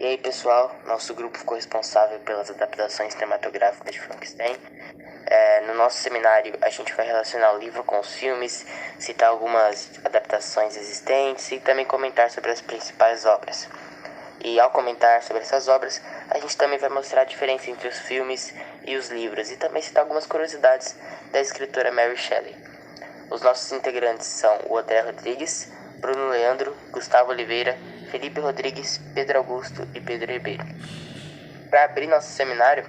E aí pessoal, nosso grupo ficou responsável pelas adaptações cinematográficas de Frankenstein. No nosso seminário a gente vai relacionar o livro com os filmes, citar algumas adaptações existentes e também comentar sobre as principais obras. E ao comentar sobre essas obras, a gente também vai mostrar a diferença entre os filmes e os livros e também citar algumas curiosidades da escritora Mary Shelley. Os nossos integrantes são o André Rodrigues, Bruno Leandro, Gustavo Oliveira, Felipe Rodrigues, Pedro Augusto e Pedro Ribeiro. Para abrir nosso seminário,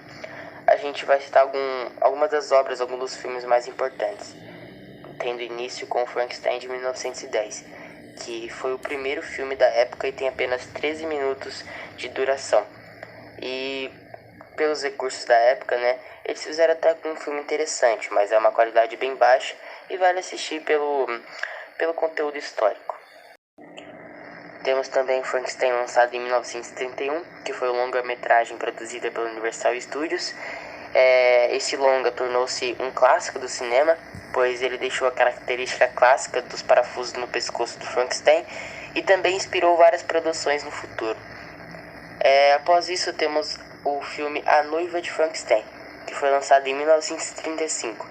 a gente vai citar algumas das obras, alguns dos filmes mais importantes, tendo início com o Frankenstein de 1910, que foi o primeiro filme da época e tem apenas 13 minutos de duração. E pelos recursos da época, eles fizeram até um filme interessante, mas é uma qualidade bem baixa e vale assistir pelo conteúdo histórico. Temos também Frankenstein, lançado em 1931, que foi uma longa-metragem produzida pela Universal Studios. Esse longa tornou-se um clássico do cinema, pois ele deixou a característica clássica dos parafusos no pescoço do Frankenstein e também inspirou várias produções no futuro. Após isso temos o filme A Noiva de Frankenstein, que foi lançado em 1935.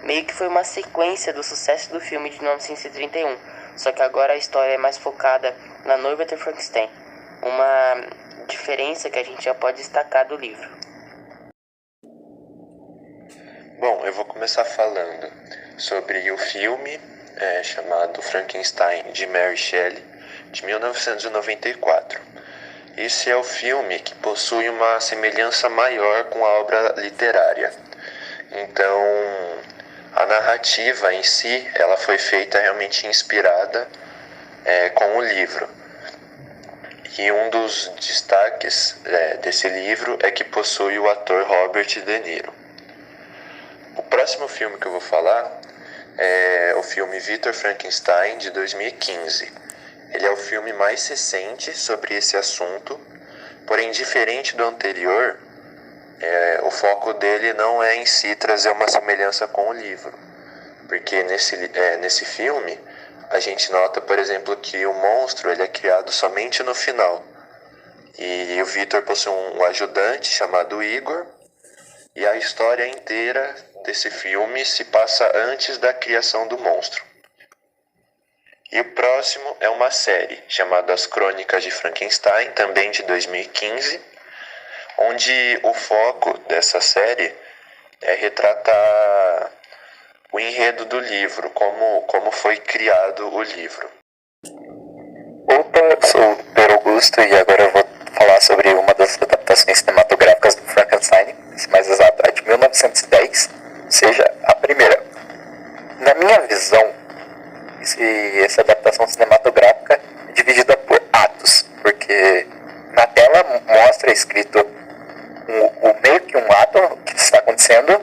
Meio que foi uma sequência do sucesso do filme de 1931, só que agora a história é mais focada na noiva de Frankenstein, uma diferença que a gente já pode destacar do livro. Bom, eu vou começar falando sobre o filme chamado Frankenstein, de Mary Shelley, de 1994. Esse é o filme que possui uma semelhança maior com a obra literária. Então, a narrativa em si, ela foi feita realmente inspirada com o livro. E um dos destaques desse livro é que possui o ator Robert De Niro. O próximo filme que eu vou falar é o filme Victor Frankenstein, de 2015. Ele é o filme mais recente sobre esse assunto, porém diferente do anterior, o foco dele não é em si trazer uma semelhança com o livro. Porque nesse filme, a gente nota, por exemplo, que o monstro ele é criado somente no final. E o Victor possui um ajudante chamado Igor, e a história inteira desse filme se passa antes da criação do monstro. E o próximo é uma série chamada As Crônicas de Frankenstein, também de 2015, onde o foco dessa série é retratar o enredo do livro, como foi criado o livro. Opa, eu sou o Pedro Augusto e agora eu vou falar sobre uma das adaptações cinematográficas do Frankenstein, mais exato, a de 1910, ou seja, a primeira. Na minha visão, essa adaptação cinematográfica é dividida por atos, porque na tela mostra escrito meio que um ato que está acontecendo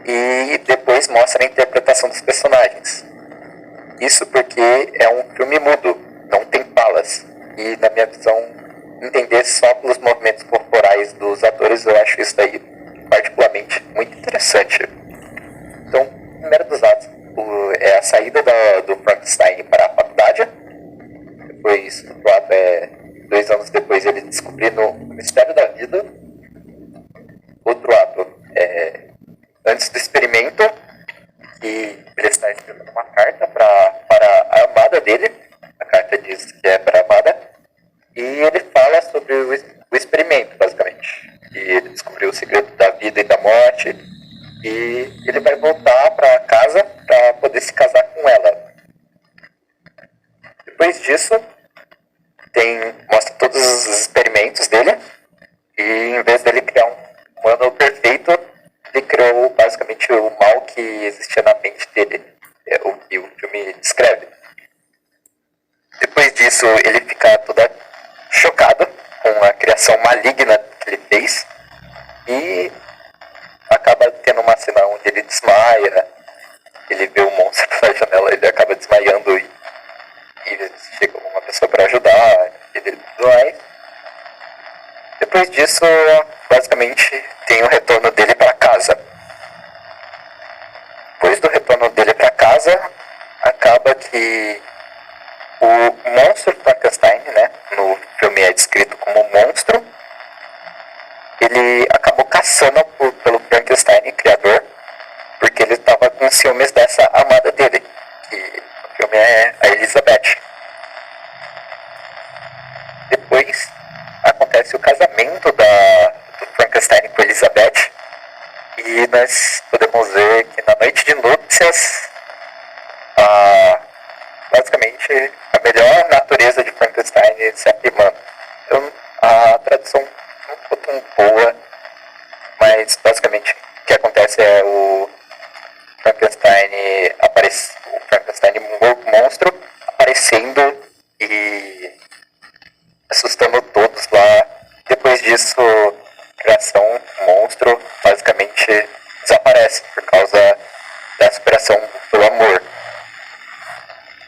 e depois mostra a interpretação dos personagens. Isso porque é um filme mudo, não tem falas. E na minha visão, entender só pelos movimentos corporais dos atores, eu acho isso daí particularmente muito interessante. Então, o primeiro dos atos é a saída do Frankenstein para a faculdade. Depois, o ato 2 anos depois, ele descobrindo o mistério da vida. Outro ato é antes do experimento, que ele está escrevendo uma carta para a amada dele. A carta diz que é para a amada. E ele fala sobre o experimento, basicamente. E ele descobriu o segredo da vida e da morte. E ele vai voltar para casa para poder se casar com ela. Depois disso, mostra todos os experimentos dele. E em vez dele criar um humano perfeito, ele criou basicamente o mal que existia na mente dele. É o que o filme descreve. Depois disso, ele fica todo chocado com a criação maligna que ele fez. E acaba tendo uma cena onde ele desmaia, ele vê o monstro pela janela, ele acaba desmaiando e chega uma pessoa para ajudar, ele vai. Depois disso, basicamente, tem o retorno dele para casa. Depois do retorno dele para casa, acaba que o monstro Frankenstein, no filme é descrito como monstro, ele acabou caçando pelo Frankenstein, criador, porque ele estava com ciúmes dessa amada dele, que o filme é a Elizabeth. Depois acontece o casamento do Frankenstein com Elizabeth, e nós podemos ver que na noite de núpcias, basicamente a melhor natureza de Frankenstein se aprimando. Então, a tradução não ficou tão boa, mas basicamente o que acontece é o Frankenstein monstro aparecendo e assustando todos lá. Depois disso, a criação monstro basicamente desaparece por causa da superação pelo amor.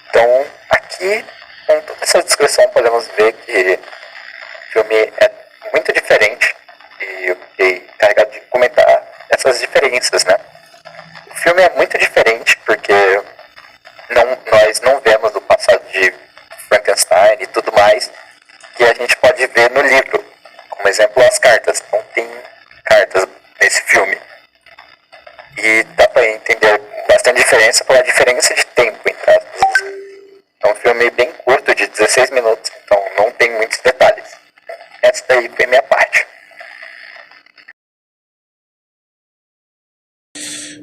Então, aqui, com toda essa descrição, podemos ver que o filme é muito diferente e eu fiquei carregado de comentar essas diferenças, né? O filme é muito diferente porque nós não vemos o passado de Frankenstein e tudo mais que a gente pode ver no livro. Como exemplo, as cartas. Não tem cartas nesse filme. E dá pra entender bastante diferença pela diferença de tempo entre aspas. É um filme bem curto, de 16 minutos, então não tem muitos detalhes. Essa daí foi minha parte.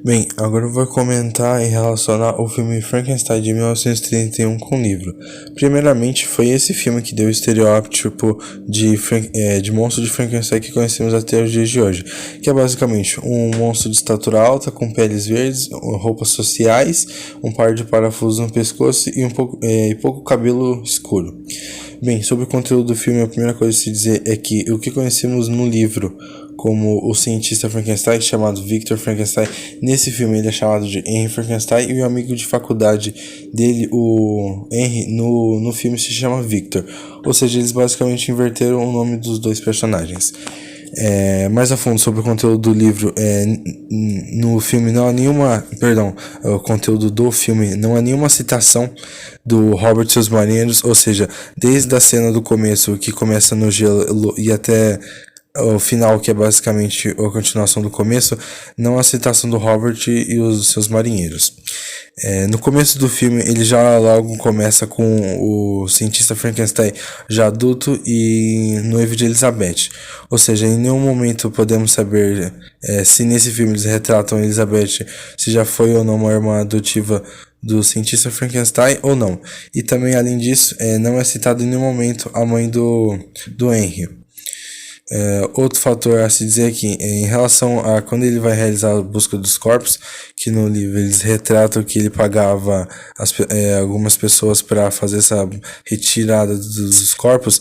Bem, agora eu vou comentar e relacionar o filme Frankenstein de 1931 com o livro. Primeiramente, foi esse filme que deu o estereótipo de monstro de Frankenstein que conhecemos até os dias de hoje, que é basicamente um monstro de estatura alta, com peles verdes, roupas sociais, um par de parafusos no pescoço e pouco cabelo escuro. Bem, sobre o conteúdo do filme, a primeira coisa a se dizer é que o que conhecemos no livro como o cientista Frankenstein, chamado Victor Frankenstein, nesse filme ele é chamado de Henry Frankenstein, e o amigo de faculdade dele, o Henry, no filme se chama Victor. Ou seja, eles basicamente inverteram o nome dos dois personagens. Mais a fundo sobre o conteúdo do livro, no filme não há nenhuma, o conteúdo do filme não há nenhuma citação do Robert e seus marinheiros, ou seja, desde a cena do começo, que começa no gelo, e até o final, que é basicamente a continuação do começo, não há citação do Robert e os seus marinheiros. No começo do filme, ele já logo começa com o cientista Frankenstein já adulto e noivo de Elizabeth. Ou seja, em nenhum momento podemos saber se nesse filme eles retratam Elizabeth, se já foi ou não uma irmã adotiva do cientista Frankenstein ou não. E também, além disso, não é citado em nenhum momento a mãe do Henry. Outro fator a se dizer aqui, em relação a quando ele vai realizar a busca dos corpos, que no livro eles retratam que ele pagava algumas pessoas para fazer essa retirada dos corpos,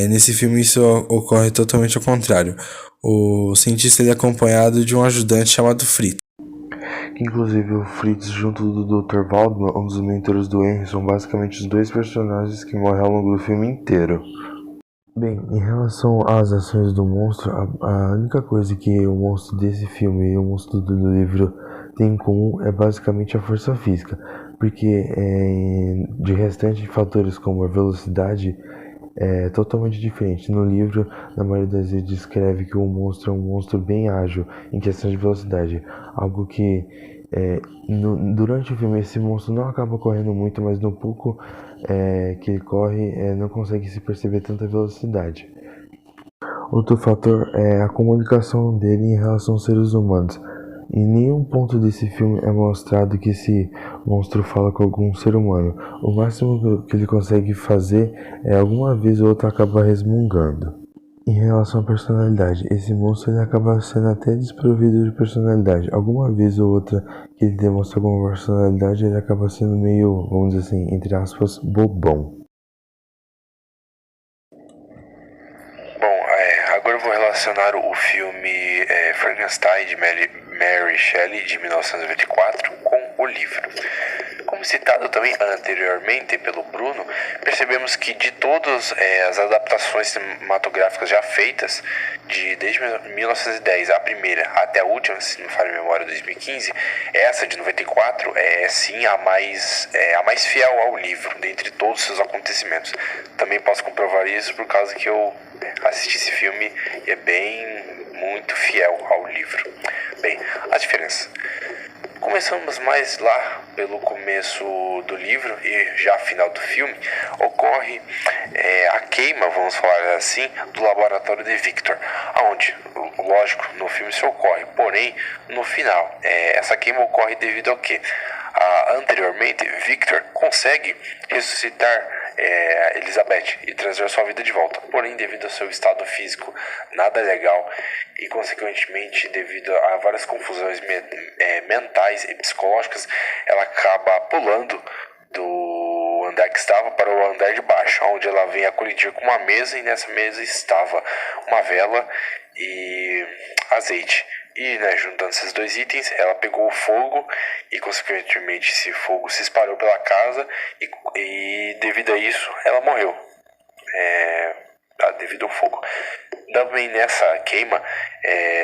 nesse filme isso ocorre totalmente ao contrário. O cientista ele é acompanhado de um ajudante chamado Fritz. Inclusive o Fritz junto do Dr. Waldman, um dos mentores do Henry, são basicamente os dois personagens que morrem ao longo do filme inteiro. Bem, em relação às ações do monstro, a única coisa que o monstro desse filme e o monstro do livro têm em comum é basicamente a força física, porque de restante fatores como a velocidade é totalmente diferente. No livro, na maioria das vezes descreve que o monstro é um monstro bem ágil em questão de velocidade, algo que durante o filme esse monstro não acaba correndo muito, mas no pouco que ele corre não consegue se perceber tanta velocidade. Outro fator é a comunicação dele em relação aos seres humanos. Em nenhum ponto desse filme é mostrado que esse monstro fala com algum ser humano. O máximo que ele consegue fazer é alguma vez ou outra acabar resmungando. Em relação à personalidade, esse monstro ele acaba sendo até desprovido de personalidade. Alguma vez ou outra que ele demonstra alguma personalidade, ele acaba sendo meio, vamos dizer assim, entre aspas, bobão. Bom, agora eu vou relacionar o filme Frankenstein de Mary Shelley de 1924 com o livro. Como citado também anteriormente pelo Bruno, percebemos que de todas as adaptações cinematográficas já feitas, desde 1910, a primeira até a última, se não me falha a memória, 2015, essa de 94 é sim a mais fiel ao livro, dentre todos os seus acontecimentos. Também posso comprovar isso por causa que eu assisti esse filme e é muito fiel ao livro. Bem, as diferenças. Começamos mais lá pelo começo do livro e já final do filme, ocorre a queima, vamos falar assim, do laboratório de Victor, onde, lógico, no filme isso ocorre, porém, no final, essa queima ocorre devido ao quê? Anteriormente, Victor consegue ressuscitar Elizabeth e trazer sua vida de volta. Porém, devido ao seu estado físico nada legal e, consequentemente, devido a várias confusões mentais e psicológicas, ela acaba pulando do andar que estava para o andar de baixo, onde ela vem a colidir com uma mesa e nessa mesa estava uma vela e azeite. E, juntando esses dois itens, ela pegou o fogo e, consequentemente, esse fogo se espalhou pela casa e devido a isso, ela morreu. Devido ao fogo. Também nessa queima,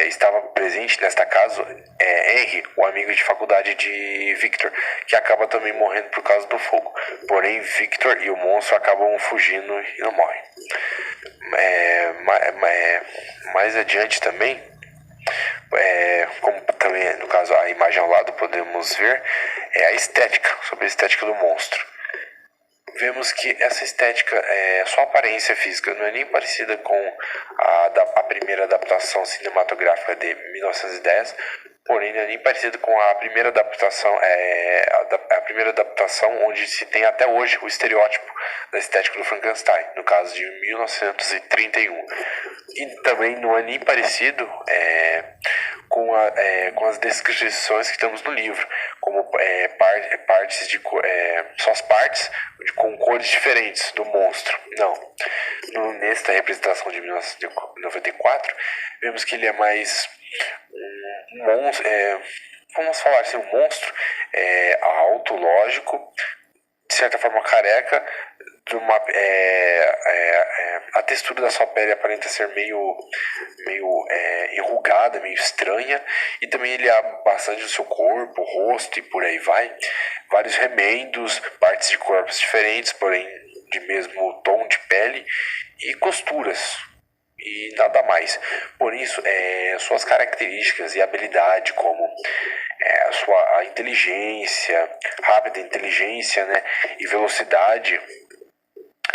estava presente nesta casa Henry, o amigo de faculdade de Victor, que acaba também morrendo por causa do fogo. Porém, Victor e o monstro acabam fugindo e não morrem. Mais adiante também, como também no caso a imagem ao lado podemos ver a estética, sobre a estética do monstro. Vemos que essa estética, sua aparência física não é nem parecida com a primeira adaptação cinematográfica de 1910, porém não é nem parecida com a primeira adaptação, a primeira adaptação onde se tem até hoje o estereótipo da estética do Frankenstein, no caso de 1931. E também não é nem parecido com as descrições que temos no livro, como partes de suas partes com cores diferentes do monstro. Não. Nesta representação de 1994, vemos que ele é mais um monstro, vamos falar assim, um monstro alto, lógico, de certa forma careca, a textura da sua pele aparenta ser meio enrugada, meio estranha, e também ele abre bastante do seu corpo, rosto e por aí vai. Vários remendos, partes de corpos diferentes, porém de mesmo tom de pele, e costuras. E nada mais. Por isso, suas características e habilidade, como a inteligência, rápida inteligência, e velocidade,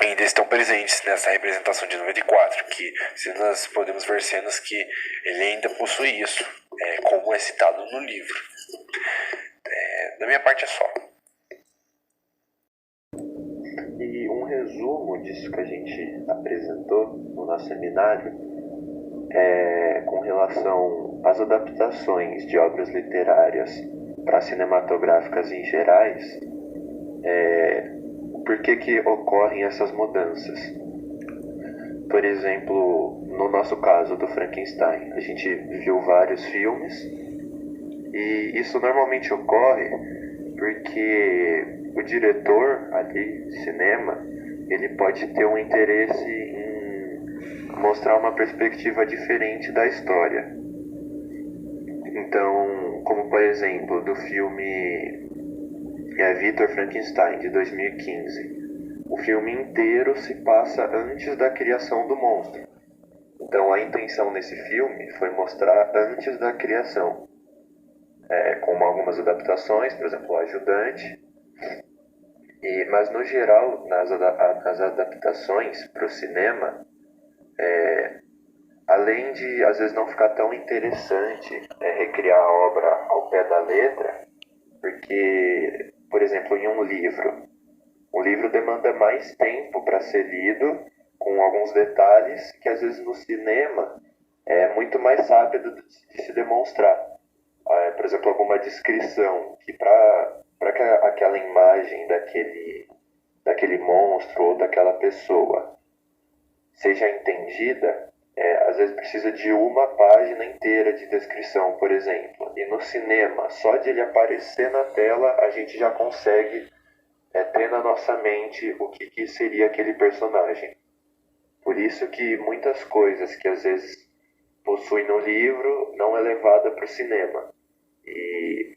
ainda estão presentes nessa representação de 94, que nós podemos ver cenas que ele ainda possui isso, como é citado no livro. Da minha parte é só. E um resumo disso que a gente apresentou no nosso seminário com relação às adaptações de obras literárias para cinematográficas em gerais, por que ocorrem essas mudanças. Por exemplo, no nosso caso do Frankenstein, a gente viu vários filmes e isso normalmente ocorre porque o diretor ali de cinema, ele pode ter um interesse em mostrar uma perspectiva diferente da história. Então, como por exemplo, do filme Victor Frankenstein, de 2015. O filme inteiro se passa antes da criação do monstro. Então, a intenção nesse filme foi mostrar antes da criação. Com algumas adaptações, por exemplo, o Ajudante. Mas, no geral, nas adaptações para o cinema, além de, às vezes, não ficar tão interessante recriar a obra ao pé da letra, porque, por exemplo, em um livro demanda mais tempo para ser lido, com alguns detalhes que, às vezes, no cinema é muito mais rápido de se demonstrar. Por exemplo, alguma descrição que para que aquela imagem daquele monstro ou daquela pessoa seja entendida, às vezes precisa de uma página inteira de descrição, por exemplo. E no cinema, só de ele aparecer na tela, a gente já consegue ter na nossa mente o que seria aquele personagem. Por isso que muitas coisas que às vezes possui no livro não é levada para o cinema. E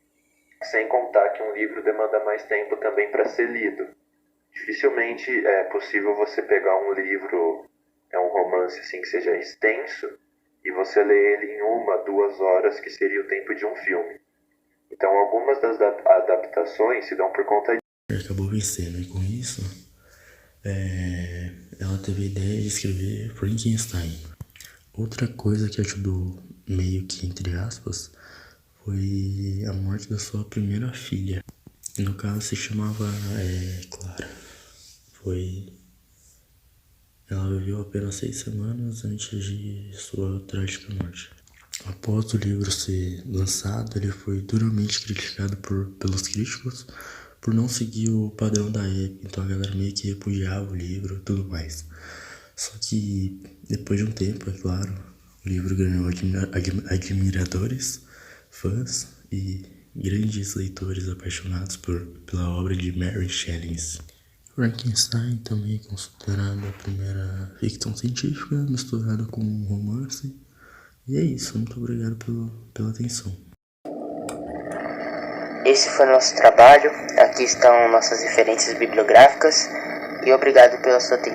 sem contar que um livro demanda mais tempo também para ser lido. Dificilmente é possível você pegar um livro é um romance assim que seja extenso, e você lê ele em 1, 2 horas, que seria o tempo de um filme. Então algumas das adaptações se dão por conta disso. Acabou vencendo, e com isso, ela teve a ideia de escrever Frankenstein. Outra coisa que ajudou, meio que entre aspas, foi a morte da sua primeira filha. No caso se chamava Clara. Ela viveu apenas 6 semanas antes de sua trágica morte. Após o livro ser lançado, ele foi duramente criticado pelos críticos por não seguir o padrão da época, então a galera meio que repudiava o livro e tudo mais. Só que depois de um tempo, é claro, o livro ganhou admiradores, fãs e grandes leitores apaixonados pela obra de Mary Shelley. Frankenstein também é considerado a primeira ficção científica misturada com romance. E é isso, muito obrigado pela atenção. Esse foi nosso trabalho, aqui estão nossas referências bibliográficas e obrigado pela sua atenção.